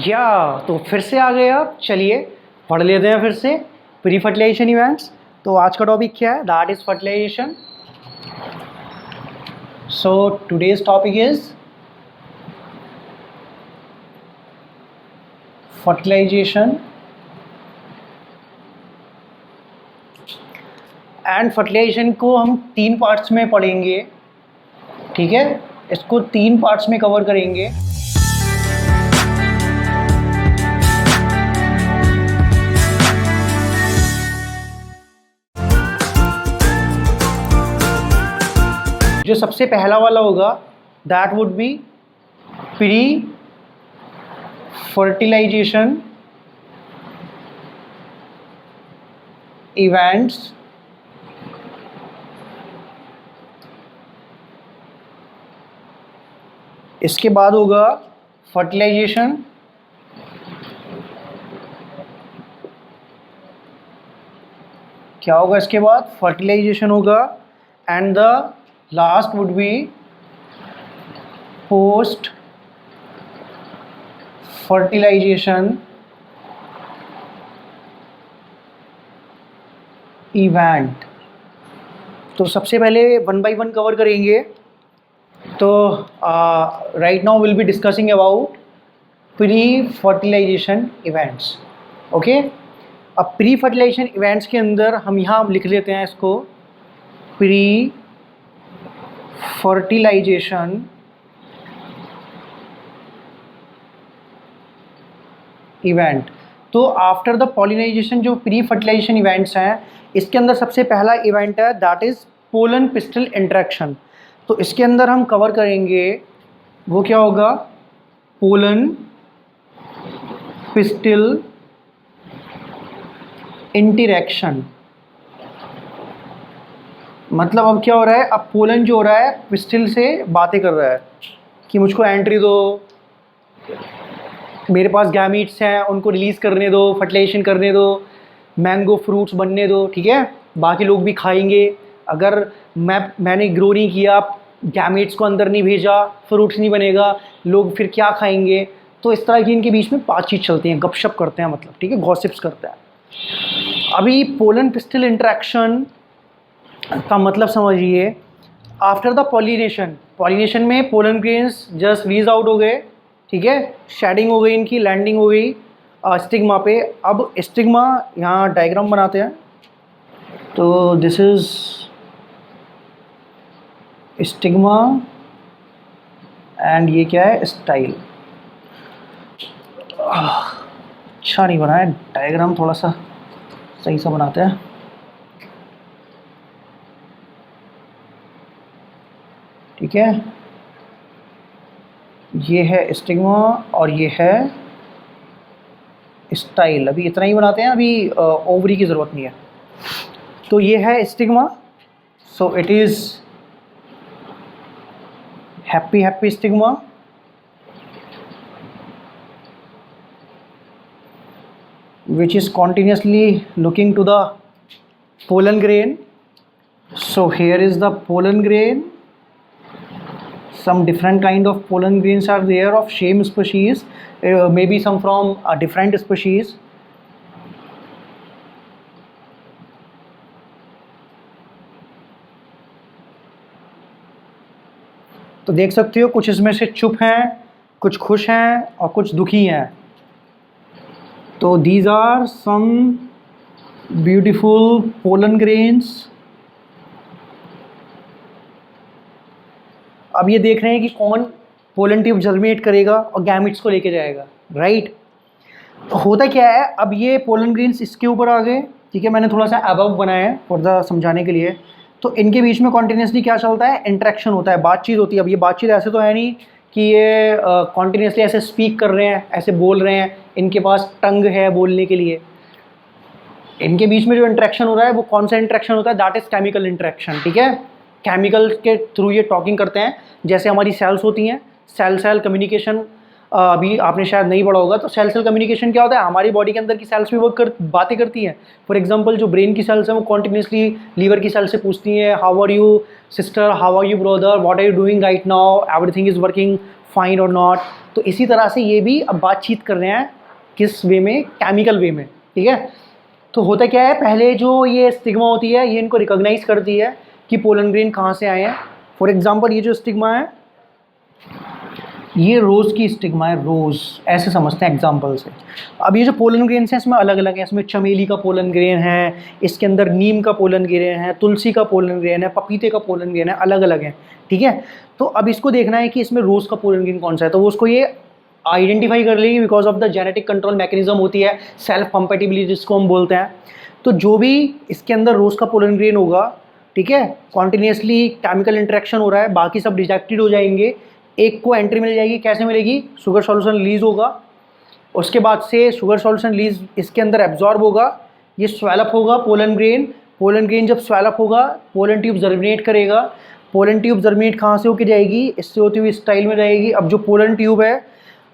या तो फिर से आ गए आप। चलिए पढ़ लेते हैं फिर से प्री फर्टिलाइजेशन इवेंट्स। तो आज का टॉपिक क्या है? That is fertilisation. So today's topic is fertilisation and fertilisation को हम 3 पार्ट्स में पढ़ेंगे। ठीक है, इसको 3 पार्ट्स में कवर करेंगे। जो सबसे पहला वाला होगा that would be pre fertilisation events इसके बाद होगा फर्टिलाइजेशन क्या होगा इसके बाद? फर्टिलाइजेशन होगा and the last would be post fertilisation event. तो सबसे पहले 1 बाय 1 कवर करेंगे। तो right now will be discussing about pre fertilisation events. Okay, अब प्री फर्टिलाइजेशन इवेंट्स के अंदर हम यहाँ लिख लेते हैं इसको प्री फर्टिलाइजेशन इवेंट। तो आफ्टर द पॉलिनाइजेशन जो प्री फर्टिलाइजेशन इवेंट्स हैं इसके अंदर सबसे पहला इवेंट है that is pollen pistol interaction. तो इसके अंदर हम कवर करेंगे वो क्या होगा? Pollen pistol interaction. मतलब अब क्या हो रहा है? अब पोलन जो हो रहा है पिस्टल से बातें कर रहा है कि मुझको एंट्री दो, मेरे पास गैमीट्स हैं उनको रिलीज़ करने दो, फर्टिलाइजेशन करने दो, मैंगो फ्रूट्स बनने दो। ठीक है, बाकी लोग भी खाएंगे। अगर मैंने ग्रो नहीं किया, गैमीट्स को अंदर नहीं भेजा, फ्रूट्स नहीं बनेगा, लोग फिर क्या खाएंगे? तो इस तरह की इनके बीच में बातचीत चलती हैं, गपशप करते हैं, मतलब ठीक है, गॉसिप्स करते हैं। अभी पोलन पिस्टल इंटरेक्शन का मतलब समझिए। आफ्टर द पॉलिनेशन, पॉलिनेशन में पोलन ग्रेन्स जस्ट रीज आउट हो गए। ठीक है, शेडिंग हो गई, इनकी लैंडिंग हो गई स्टिग्मा पे। अब स्टिग्मा यहाँ डायग्राम बनाते हैं। तो दिस इज स्टिग्मा एंड ये क्या है? स्टाइल। अच्छा नहीं बना है डायग्राम, थोड़ा सा सही सा बनाते हैं। ठीक है, ये है स्टिग्मा और ये है स्टाइल। अभी इतना ही बनाते हैं, अभी ओवरी की ज़रूरत नहीं है। तो ये है stigma. So it is happy stigma, which is continuously looking to the pollen grain. So here is the pollen grain. Some different kind of pollen grains are there of same species, maybe some from a different species. तो देख सकते हो कुछ इसमें से चुप हैं, कुछ खुश हैं और कुछ दुखी हैं। तो these are some beautiful pollen grains. अब ये देख रहे हैं कि कौन पोलन ट्यूब जर्मिनेट करेगा और गैमिट्स को लेके जाएगा, राइट? तो होता क्या है, अब ये पोलन ग्रेन्स इसके ऊपर आ गए। ठीक है, मैंने थोड़ा सा अबव बनाया है फॉर द समझाने के लिए। तो इनके बीच में कॉन्टिन्यूसली क्या चलता है? इंटरेक्शन होता है, बातचीत होती है। अब ये बातचीत ऐसे तो है नहीं कि ये कॉन्टिन्यूसली ऐसे स्पीक कर रहे हैं, ऐसे बोल रहे हैं, इनके पास टंग है बोलने के लिए। इनके बीच में जो इंटरेक्शन हो रहा है वो कौन सा इंटरेक्शन होता है? That is chemical interaction. ठीक है, केमिकल के थ्रू ये टॉकिंग करते हैं। जैसे हमारी सेल्स होती हैं, सेल सेल कम्युनिकेशन अभी आपने शायद नहीं पढ़ा होगा। तो सेल सेल कम्युनिकेशन क्या होता है? हमारी बॉडी के अंदर की सेल्स भी बातें करती हैं। फॉर एग्जांपल जो ब्रेन की सेल्स हैं वो कॉन्टिन्यूसली लीवर की सेल से पूछती हैं how are you sister, how are you brother, what are you doing right now, everything is working fine और नॉट। तो इसी तरह से ये भी अब बातचीत कर रहे हैं किस वे में, केमिकल वे में, ठीक है। तो होता क्या है, पहले जो ये स्टिग्मा होती है ये इनको रिकॉग्नाइज करती है कि पोलन ग्रेन कहाँ से आए हैं। फॉर एग्जांपल ये जो स्टिग्मा है ये रोज़ की स्टिग्मा है, रोज़ ऐसे समझते हैं एग्जांपल से। अब ये जो पोलन ग्रेन्स हैं इसमें अलग अलग हैं, इसमें चमेली का पोलन ग्रेन है, इसके अंदर नीम का पोलन ग्रेन है, तुलसी का पोलन ग्रेन है, पपीते का पोलन ग्रेन है, अलग अलग है, ठीक है। तो अब इसको देखना है कि इसमें रोज़ का पोलन ग्रेन कौन सा है, तो वो उसको ये आइडेंटिफाई कर लेगी because of the genetic control mechanism होती है, सेल्फ कंपेटिबिलिटी जिसको हम बोलते हैं। तो जो भी इसके अंदर रोज़ का पोलन ग्रेन होगा, ठीक है, कॉन्टिन्यूसली केमिकल इंटरेक्शन हो रहा है, बाकी सब रिजेक्टेड हो जाएंगे, एक को एंट्री मिल जाएगी। कैसे मिलेगी, शुगर सॉल्यूशन रिलीज होगा, उसके बाद से शुगर सॉल्यूशन रिलीज इसके अंदर एब्जॉर्ब होगा, ये स्वेलअप होगा पोलन ग्रेन जब स्वेलअप होगा पोलन ट्यूब जर्मिनेट करेगा। पोलन ट्यूब जर्मिनेट कहाँ से होकर जाएगी, इससे होती हुई स्टाइल में जाएगी। अब जो पोलन ट्यूब है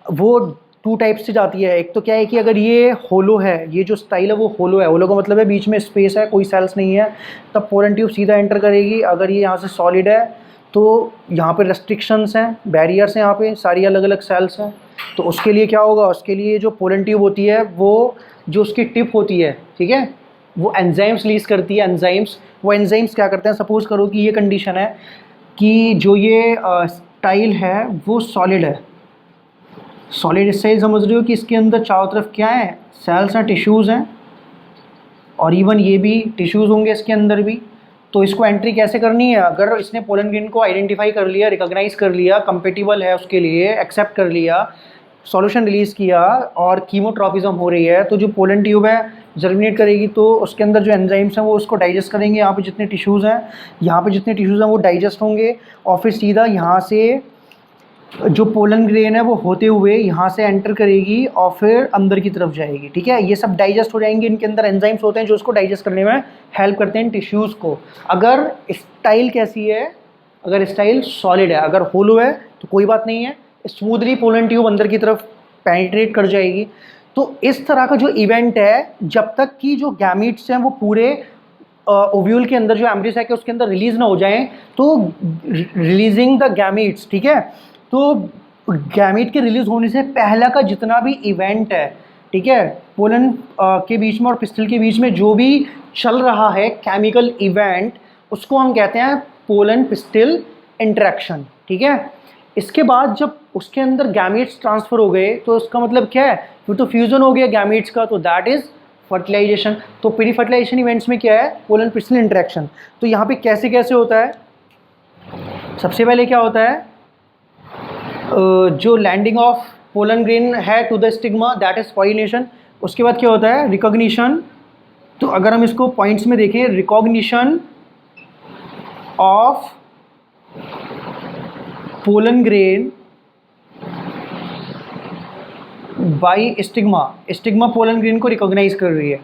वो टू टाइप से जाती है, एक तो क्या है कि अगर ये होलो है, ये जो स्टाइल है वो होलो है, होलो का मतलब है बीच में स्पेस है, कोई सेल्स नहीं है, तब पोलन ट्यूब सीधा एंटर करेगी। अगर ये यहाँ से सॉलिड है तो यहाँ पे रेस्ट्रिक्शंस हैं, बैरियर्स हैं, यहाँ पे सारी अलग अलग सेल्स हैं, तो उसके लिए क्या होगा, उसके लिए जो पोलन ट्यूब होती है वो जो उसकी टिप होती है, ठीक है, वो एंजाइम्स रिलीज करती है। वो एंजाइम्स क्या करते हैं, सपोज करो कि ये कंडीशन है कि जो ये स्टाइल है वो सॉलिड है, सॉलिड स्टाइल समझ रहे हो कि इसके अंदर चारों तरफ क्या है, सेल्स हैं, टिश्यूज़ हैं, और इवन ये भी टिश्यूज़ होंगे इसके अंदर भी। तो इसको एंट्री कैसे करनी है, अगर इसने पोलन ग्रेन को आइडेंटिफाई कर लिया, रिकॉग्नाइज कर लिया, कंपेटिबल है उसके लिए, एक्सेप्ट कर लिया, सॉल्यूशन रिलीज़ किया और कीमोट्रॉपिज्म हो रही है, तो जो पोलन ट्यूब है जर्मिनेट करेगी, तो उसके अंदर जो एंजाइम्स हैं वो उसको डाइजेस्ट करेंगे। यहाँ पे जितने टिश्यूज़ हैं वो डाइजेस्ट होंगे, और फिर सीधा यहाँ से जो पोलन ग्रेन है वो होते हुए यहाँ से एंटर करेगी और फिर अंदर की तरफ जाएगी, ठीक है। ये सब डाइजेस्ट हो जाएंगे, इनके अंदर एंजाइम्स होते हैं जो उसको डाइजेस्ट करने में हेल्प करते हैं टिश्यूज़ को। अगर स्टाइल कैसी है, अगर स्टाइल सॉलिड है, अगर होलो है तो कोई बात नहीं है, स्मूथली पोलन ट्यूब अंदर की तरफ पेनिट्रेट कर जाएगी। तो इस तरह का जो इवेंट है, जब तक कि जो गैमीट्स हैं वो पूरे ओव्यूल के अंदर, जो एम्ब्रियो साइक है उसके अंदर रिलीज़ ना हो जाएं, तो रिलीजिंग द गैमीट्स, ठीक है, तो गैमीट के रिलीज होने से पहला का जितना भी इवेंट है, ठीक है, पोलन के बीच में और पिस्टिल के बीच में जो भी चल रहा है केमिकल इवेंट, उसको हम कहते हैं पोलन पिस्टिल इंटरेक्शन, ठीक है। इसके बाद जब उसके अंदर गैमीट्स ट्रांसफ़र हो गए तो उसका मतलब क्या है, फिर तो फ्यूज़न हो गया गैमीट्स का, तो दैट इज़ फर्टिलाइजेशन। तो प्री फर्टिलाइजेशन इवेंट्स में क्या है, पोलन पिस्टिल इंटरेक्शन। तो यहाँ पे कैसे कैसे होता है, सबसे पहले क्या होता है, जो लैंडिंग ऑफ पोलन ग्रेन है to the stigma, that is pollination. उसके बाद क्या होता है, रिकॉग्निशन। तो अगर हम इसको पॉइंट्स में देखें, recognition of pollen grain by stigma pollen grain को रिकॉग्नाइज कर रही है,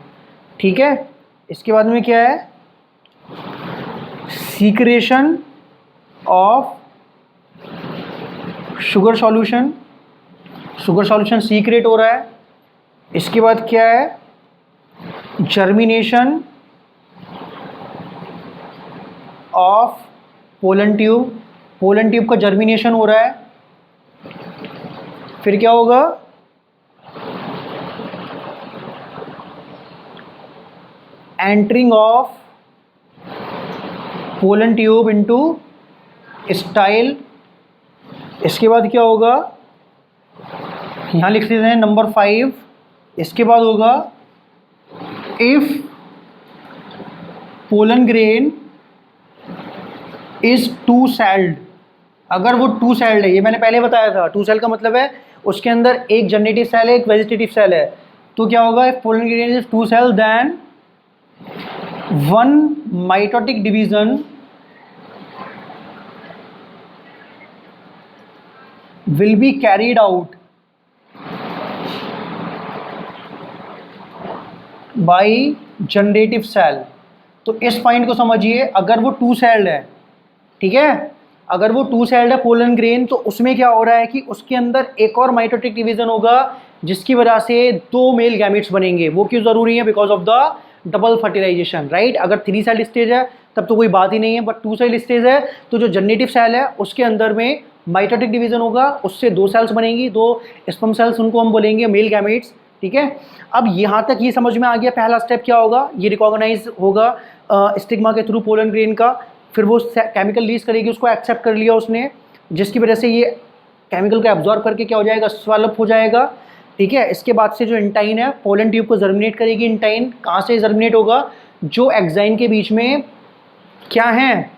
ठीक है। इसके बाद में क्या है, secretion of sugar solution secret हो रहा है। इसके बाद क्या है, जर्मिनेशन ऑफ पोलन ट्यूब का जर्मिनेशन हो रहा है। फिर क्या होगा, entering of pollen tube into style. इसके बाद क्या होगा, यहाँ लिख देते हैं नंबर 5। इसके बाद होगा, if pollen grain is two celled, अगर वो टू सेल्ड है, ये मैंने पहले बताया था, टू सेल का मतलब है उसके अंदर एक जनरेटिव सेल है, एक वेजिटेटिव सेल है। तो क्या होगा, if pollen grain is two cell then one mitotic division will be carried out by generative cell। तो इस पॉइंट को समझिए, अगर वो टू सेल्ड है, ठीक है, अगर वो टू सेल्ड है पोलन ग्रेन, तो उसमें क्या हो रहा है कि उसके अंदर एक और माइटोटिक डिवीजन होगा जिसकी वजह से 2 मेल गैमेट्स बनेंगे। वो क्यों जरूरी है, because of the double fertilisation, right. अगर 3 सेल्ड स्टेज है तब तो कोई बात ही नहीं है। बट 2 सेल स्टेज है तो जो जनरेटिव सेल है उसके अंदर में माइटोटिक डिवीजन होगा, उससे 2 सेल्स बनेंगी, 2 स्पर्म सेल्स, उनको हम बोलेंगे मेल गैमेट्स। ठीक है, अब यहाँ तक ये समझ में आ गया पहला स्टेप क्या होगा, ये रिकॉग्नाइज होगा स्टिग्मा के थ्रू पोलन ग्रेन का, फिर वो केमिकल रिलीज करेगी, उसको एक्सेप्ट कर लिया उसने, जिसकी वजह से ये केमिकल को एब्जॉर्ब करके क्या हो जाएगा, स्वेलअप हो जाएगा। ठीक है, इसके बाद से जो इंटाइन है पोलन ट्यूब को जर्मिनेट करेगी। इंटाइन कहाँ से जर्मिनेट होगा, जो एक्साइन के बीच में क्या है,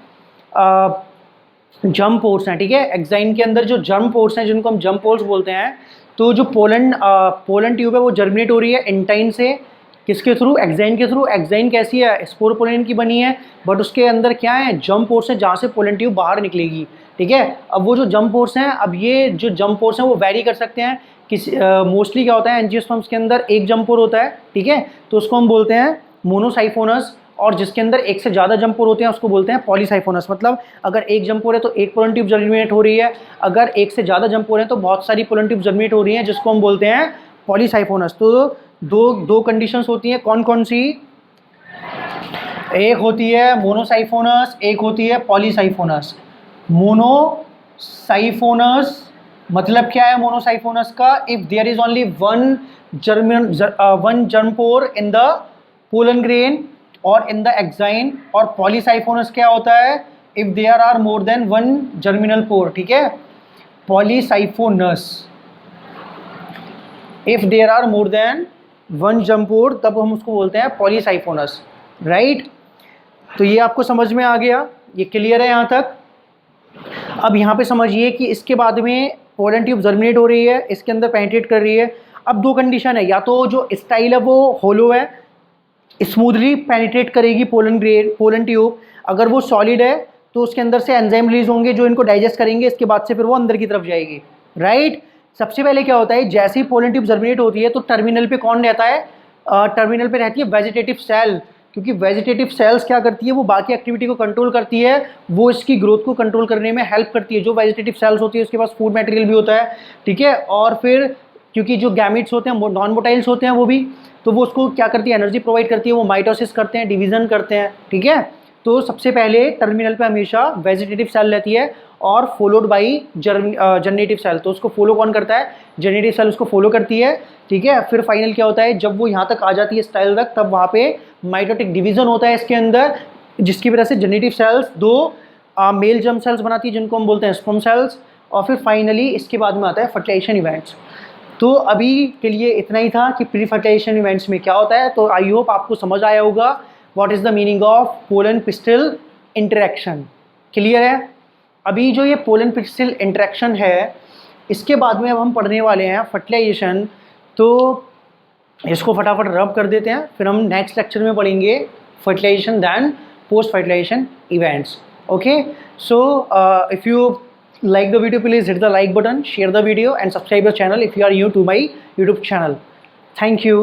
जर्म पोर्स हैं। ठीक है, एक्साइन के अंदर जो जर्म पोर्स हैं जिनको हम जर्म पोर्स बोलते हैं, तो जो पोलन ट्यूब है वो जर्मिनेट हो रही है इंटाइन से, किसके थ्रू, एक्साइन के थ्रू। एक्साइन कैसी है, स्पोरोपोलिन की बनी है, बट उसके अंदर क्या है, जर्म पोर्स है जहाँ से पोलन ट्यूब बाहर निकलेगी। ठीक है, अब वो जो जर्म पोर्स हैं, अब ये जो जर्म पोर्स हैं वो वैरी कर सकते हैं। मोस्टली क्या होता है एंजियोस्पर्म्स के अंदर एक जर्म पोर होता है। ठीक है, तो उसको हम बोलते हैं मोनोसाइफोनस, और जिसके अंदर एक से ज़्यादा जर्म पोर होते हैं उसको बोलते हैं पॉलीसाइफोनस। मतलब अगर एक जर्म पोर है तो एक पोलन ट्यूब जर्मिनेट हो रही है, अगर एक से ज़्यादा जर्म पोर है तो बहुत सारी पोलन ट्यूब जर्मिनेट हो रही हैं, जिसको हम बोलते हैं पॉलीसाइफोनस। तो दो कंडीशंस होती हैं, कौन कौन सी, एक होती है मोनोसाइफोनस, एक होती है पॉलीसाइफोनस। मोनोसाइफोनस मतलब क्या है मोनोसाइफोनस का, if there is only one germ pore in the pollen grain और इन द एक्साइन। और पॉलीसाइफोनस क्या होता है, if there are more than one germinal pore. ठीक है, polysiphonous if there are more than one germ pore, तब हम उसको बोलते हैं पॉलीसाइफोनस। राइट, तो ये आपको समझ में आ गया, ये क्लियर है यहाँ तक। अब यहाँ पे समझिए कि इसके बाद में पोलन ट्यूब जर्मिनेट हो रही है, इसके अंदर पेनिट्रेट कर रही है। अब 2 कंडीशन है, या तो जो स्टाइल है वो होलो है, स्मूथली पेनिट्रेट करेगी पोलन ट्यूब, अगर वो सॉलिड है तो उसके अंदर से एंजाइम रिलीज होंगे जो इनको डाइजेस्ट करेंगे, इसके बाद से फिर वो अंदर की तरफ जाएगी। राइट, सबसे पहले क्या होता है, जैसे ही पोलन ट्यूब जर्मिनेट होती है तो टर्मिनल पे कौन रहता है, टर्मिनल पे रहती है वेजिटेटिव सेल, क्योंकि वेजिटेटिव सेल्स क्या करती है, वो बाकी एक्टिविटी को कंट्रोल करती है, वो इसकी ग्रोथ को कंट्रोल करने में हेल्प करती है। जो वेजिटेटिव सेल्स होती है उसके पास फूड मटेरियल भी होता है। ठीक है, और फिर क्योंकि जो गैमेट्स होते हैं नॉन मोटाइल्स होते हैं वो भी, तो वो उसको क्या करती है, एनर्जी प्रोवाइड करती है, वो माइटोसिस करते हैं, डिवीजन करते हैं। ठीक है, तो सबसे पहले टर्मिनल पे हमेशा वेजिटेटिव सेल रहती है और फॉलोड बाई जनरेटिव सेल। तो उसको फॉलो कौन करता है, जनरेटिव सेल उसको फॉलो करती है। ठीक है, फिर फाइनल क्या होता है, जब वो यहाँ तक आ जाती है स्टाइल तक, तब वहाँ पे माइटोटिक डिवीजन होता है इसके अंदर, जिसकी वजह से generative cells 2 male germ cells बनाती है जिनको हम बोलते हैं स्पर्म सेल्स। और फिर फाइनली इसके बाद में आता है फर्टिलाइजेशन इवेंट्स। तो अभी के लिए इतना ही था कि प्री फर्टिलाइजेशन इवेंट्स में क्या होता है। तो आई होप आपको समझ आया होगा what is the meaning of pollen pistil interaction. Clear है, अभी जो ये पोलन पिस्टिल इंटरेक्शन है, इसके बाद में अब हम पढ़ने वाले हैं फर्टिलाइजेशन। तो इसको फटाफट रब कर देते हैं, फिर हम नेक्स्ट लेक्चर में पढ़ेंगे fertilisation then post fertilisation events. Okay, so if you like the video, please hit the like button, share the video and subscribe the channel if you are new to my YouTube channel. Thank you.